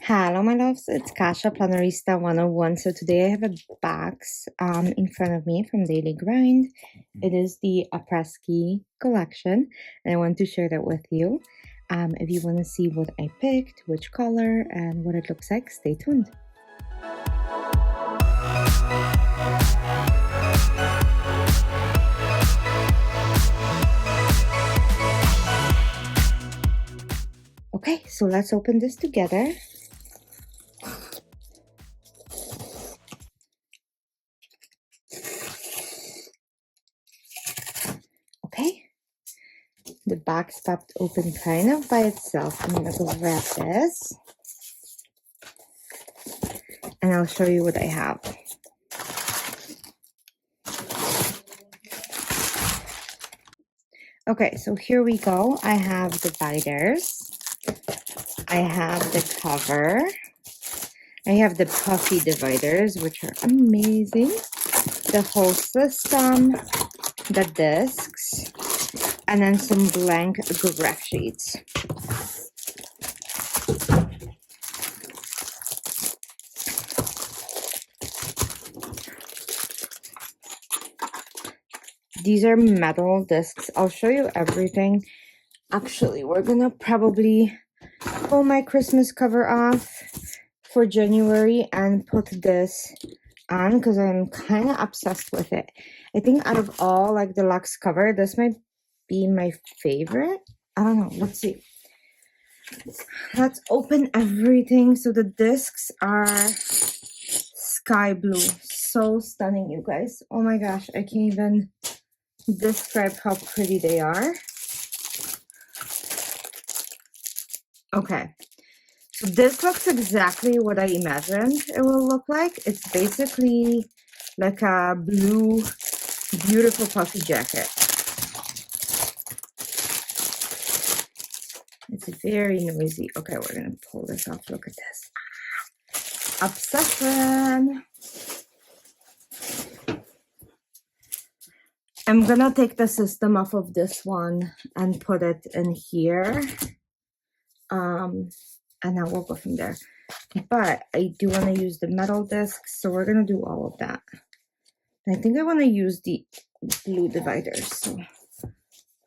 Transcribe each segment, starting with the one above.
Hello, my loves. It's Kasha Planarista 101. So today I have a box in front of me from Daily Grind. It is the Après-Ski Collection, and I want to share that with you. If you want to see what I picked, which color, and what it looks like, stay tuned. Okay, so let's open this together. Okay, the box popped open kind of by itself. I'm gonna go grab this, and I'll show you what I have. Okay, so here we go. I have the dividers. I have the cover. I have the puffy dividers, which are amazing. The whole system, the discs, and then some blank graph sheets. These are metal discs. I'll show you everything. Actually, we're gonna probably pull my Christmas cover off for January and put this on because I'm kind of obsessed with it. I think out of all like deluxe cover, this might be my favorite. I don't know. Let's see. Let's open everything. So the discs are sky blue. So stunning, you guys. Oh my gosh, I can't even describe how pretty they are. Okay. So this looks exactly what I imagined it will look like. It's basically like a blue, beautiful puffy jacket. It's very noisy. Okay, we're gonna pull this off. Look at this. Obsession. I'm gonna take the system off of this one and put it in here. And then we'll go from there. But I do want to use the metal discs, so we're gonna do all of that. I think I want to use the blue dividers, so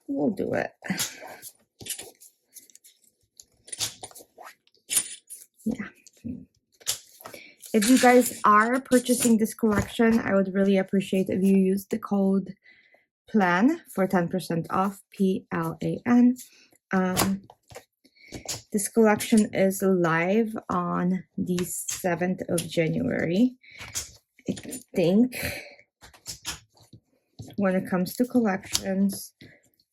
we'll do it. Yeah. If you guys are purchasing this collection, I would really appreciate if you use the code PLAN for 10% off, PLAN. This collection is live on the 7th of January. I think when it comes to collections,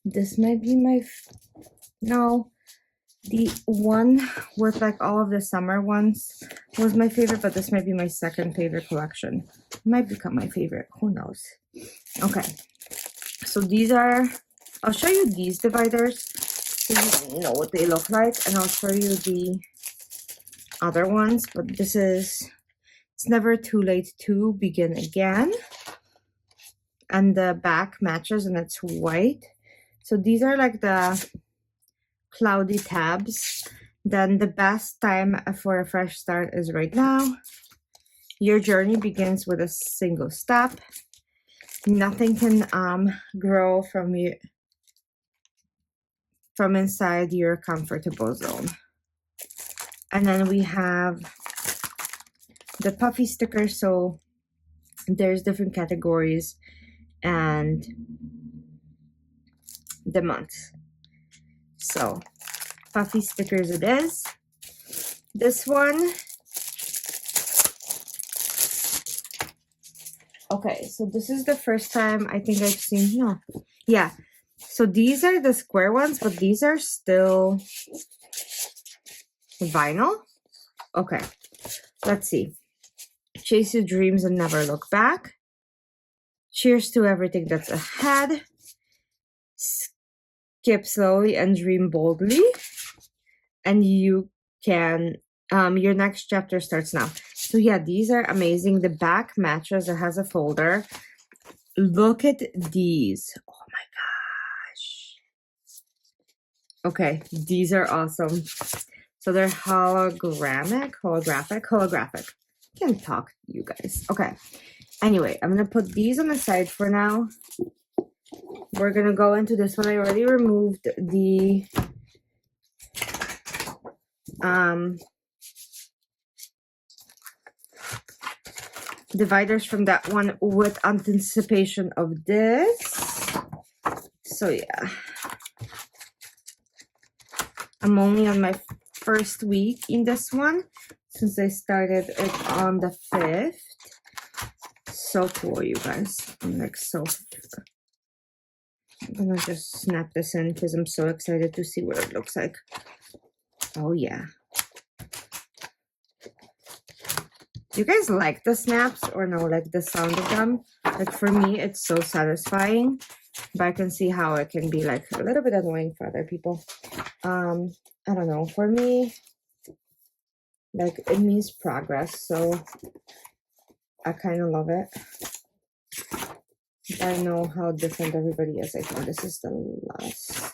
this might be my, no, the one with like all of the summer ones was my favorite, but this might be my second favorite collection. It might become my favorite, who knows? Okay, so these are, I'll show you these dividers so you know what they look like, and I'll show you the other ones, but this is, it's never too late to begin again. And the back matches and it's white. So these are like the cloudy tabs. Then the best time for a fresh start is right now. Your journey begins with a single step. Nothing can grow from you from inside your comfortable zone. And then we have the puffy sticker. So there's different categories and the months. So puffy stickers it is. This one, okay, so this is the first time I think I've seen, no, yeah. So these are the square ones, but these are still vinyl. Okay, let's see. Chase your dreams and never look back. Cheers to everything that's ahead. Skip slowly and dream boldly. And you can, your next chapter starts now. So yeah, these are amazing. The back matches, it has a folder. Look at these. Oh my gosh. Okay, these are awesome. So they're holographic. Can't talk, you guys. Okay. Anyway, I'm gonna put these on the side for now. We're gonna go into this one. I already removed the dividers from that one with anticipation of this. So yeah, I'm only on my first week in this one since I started it on the 5th. So cool, you guys. I'm like so... I'm gonna just snap this in because I'm so excited to see what it looks like. Oh yeah. Do you guys like the snaps or no? Like the sound of them? Like for me, it's so satisfying. But I can see how it can be like a little bit annoying for other people. I don't know. For me, like it means progress. So I kind of love it. I know how different everybody is. I think this is the last.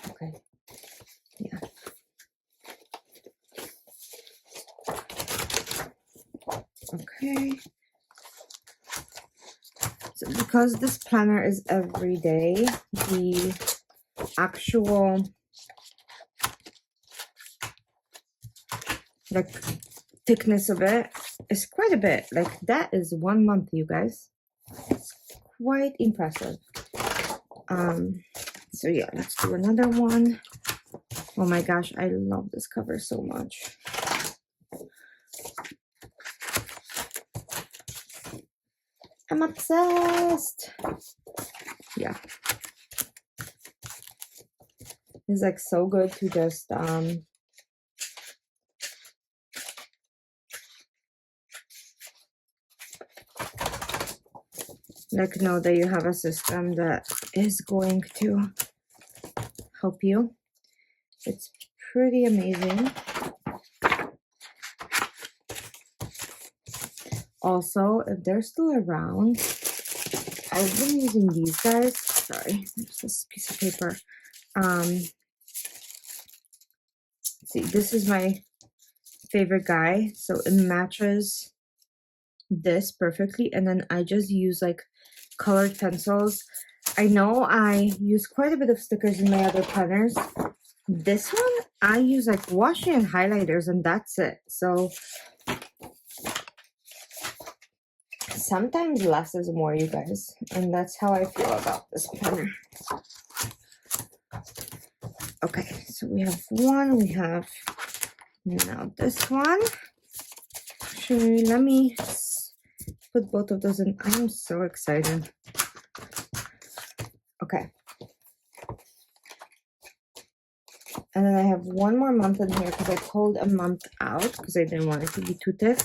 Okay. Yeah. Okay. So because this planner is every day, the actual like thickness of it is quite a bit. Like that is 1 month, you guys. It's quite impressive. So yeah, let's do another one. Oh my gosh, I love this cover so much. I'm obsessed. Yeah. It's like so good to just like know that you have a system that is going to help you. It's pretty amazing. Also, if they're still around, I've been using these guys. Sorry, there's this piece of paper. See, this is my favorite guy, so it matches this perfectly, and then I just use like colored pencils. I know I use quite a bit of stickers in my other planners. This one I use like washi and highlighters, and that's it. So sometimes less is more, you guys, and that's how I feel about this planner. Okay, so we have one, we have now this one. Actually, let me put both of those in. I'm so excited. Okay. And then I have one more month in here because I pulled a month out because I didn't want it to be too thick.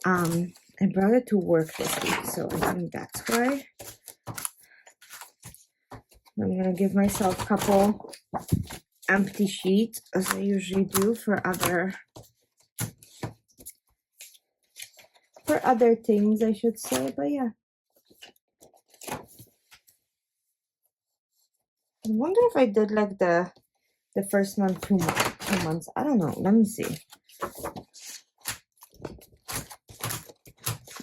I brought it to work this week, so I think that's why. I'm gonna give myself a couple empty sheets as I usually do for other things, I should say. But yeah, I wonder if I did like the first month 2 months. I don't know. Let me see.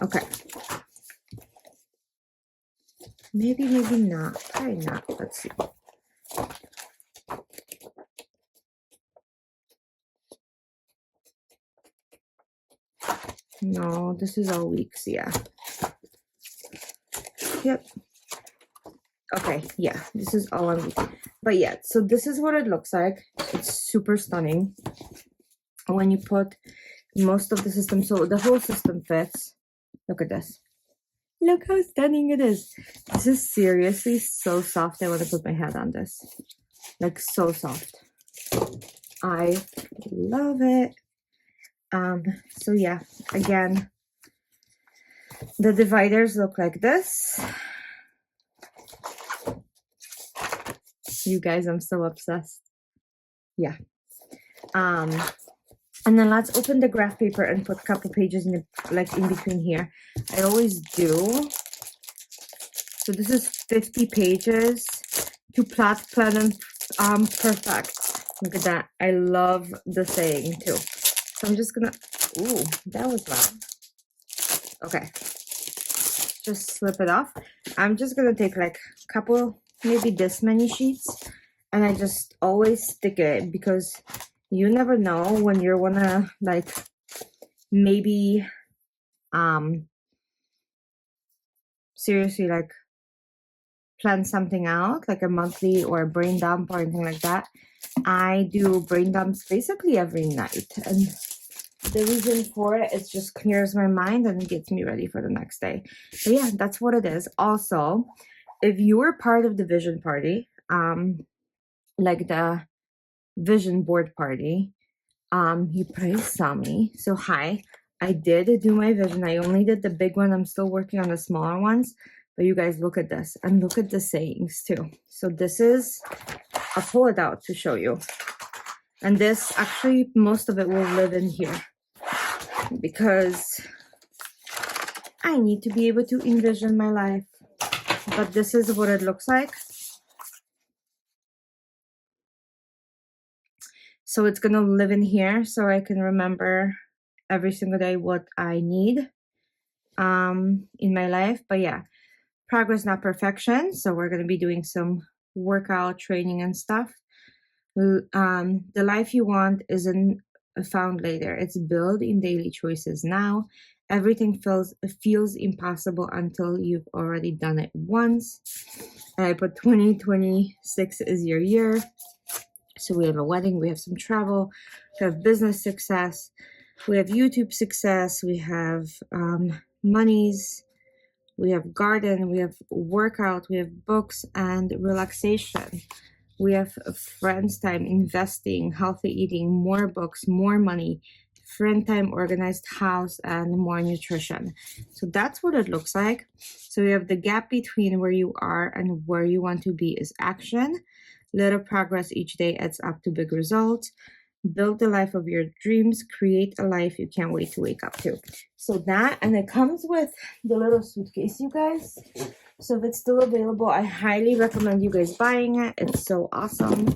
Okay. Maybe not. Probably not. Let's see. No, this is all weeks. Yeah. Yep. Okay. Yeah, this is all 1 week. But yeah, so this is what it looks like. It's super stunning when you put most of the system. So the whole system fits. Look at this. Look how stunning it is. This is seriously so soft. I want to put my head on this. Like so soft. I love it. So yeah, again, the dividers look like this. You guys, I'm so obsessed. Yeah. And then let's open the graph paper and put a couple pages in like in between here. I always do. So this is 50 pages to plan Perfect. Look at that. I love the saying too. So I'm just gonna, ooh, that was loud. Okay. Just slip it off. I'm just gonna take like a couple, maybe this many sheets, and I just always stick it because you never know when you're wanna like maybe seriously like plan something out like a monthly or a brain dump or anything like that. I do brain dumps basically every night, and the reason for it is just clears my mind and gets me ready for the next day. But yeah, that's what it is. Also, if you were part of the vision party, like the vision board party, you probably saw me. So hi, I did do my vision. I only did the big one. I'm still working on the smaller ones. But you guys look at this and look at the sayings too. So this is, I'll pull it out to show you. And this actually, most of it will live in here because I need to be able to envision my life. But this is what it looks like. So it's gonna live in here so I can remember every single day what I need in my life. But yeah, progress, not perfection. So we're gonna be doing some workout training and stuff. The life you want isn't found later. It's built in daily choices now. Everything feels impossible until you've already done it once. And I put 2026 is your year. So we have a wedding, we have some travel, we have business success, we have YouTube success, we have monies, we have garden, we have workout, we have books and relaxation. We have friends time, investing, healthy eating, more books, more money, friend time, organized house, and more nutrition. So that's what it looks like. So we have the gap between where you are and where you want to be is action. Little progress each day adds up to big results. Build the life of your dreams. Create a life you can't wait to wake up to. So that, and it comes with the little suitcase, you guys. So if it's still available, I highly recommend you guys buying it. It's so awesome.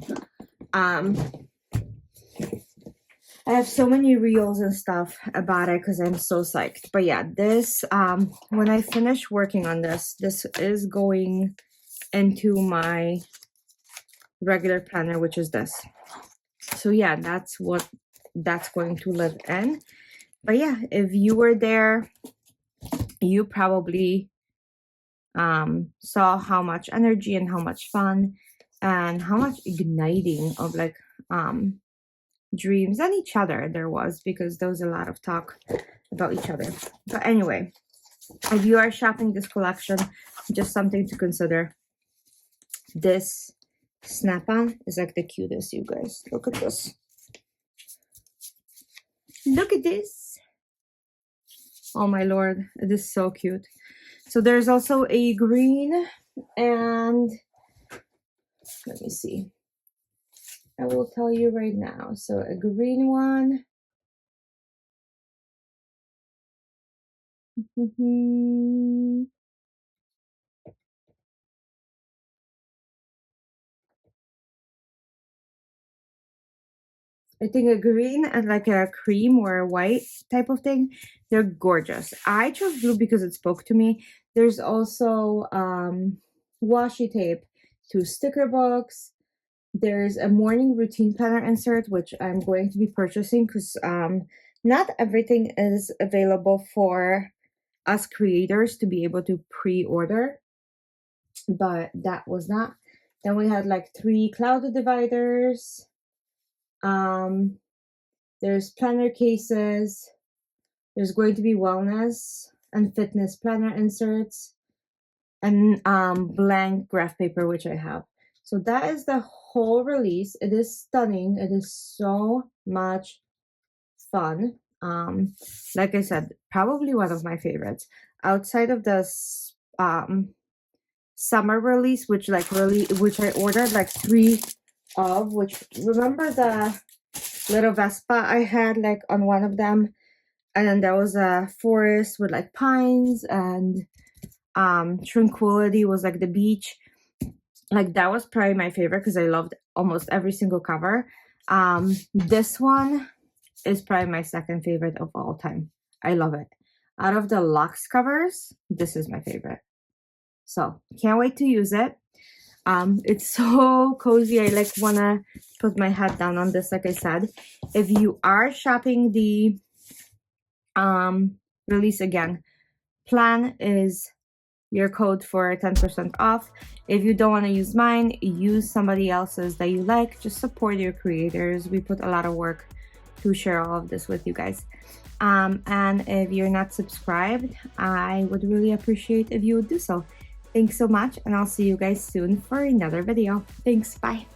I have so many reels and stuff about it because I'm so psyched. But yeah, this, when I finish working on this, this is going into my regular planner, which is this. So yeah, that's what that's going to live in. But yeah, if you were there, you probably saw how much energy and how much fun and how much igniting of like dreams and each other there was, because there was a lot of talk about each other. But anyway, if you are shopping this collection, just something to consider. This snap-on is like the cutest, you guys. Look at this. Look at this. Oh my lord, it is so cute. So there's also a green, and let me see. I will tell you right now. So a green one. I think a green and like a cream or a white type of thing. They're gorgeous. I chose blue because it spoke to me. There's also washi tape, 2 sticker books. There's a morning routine planner insert, which I'm going to be purchasing because not everything is available for us creators to be able to pre-order, but that was not. Then we had like 3 cloud dividers. There's planner cases. There's going to be wellness and fitness planner inserts, and blank graph paper, which I have. So that is the whole release. It is stunning. It is so much fun. Like I said, probably one of my favorites outside of this summer release, which I ordered like 3 of, which, remember the little Vespa I had like on one of them, and then there was a forest with like pines, and tranquility was like the beach. Like that was probably my favorite because I loved almost every single cover. This one is probably my second favorite of all time. I love it. Out of the luxe covers, this is my favorite. So can't wait to use it. It's so cozy. I like wanna put my head down on this. Like I said, if you are shopping the release again, plan is your code for 10% off. If you don't want to use mine, use somebody else's that you like. Just support your creators. We put a lot of work to share all of this with you guys. And if you're not subscribed, I would really appreciate if you would do so. Thanks so much, and I'll see you guys soon for another video. Thanks, bye.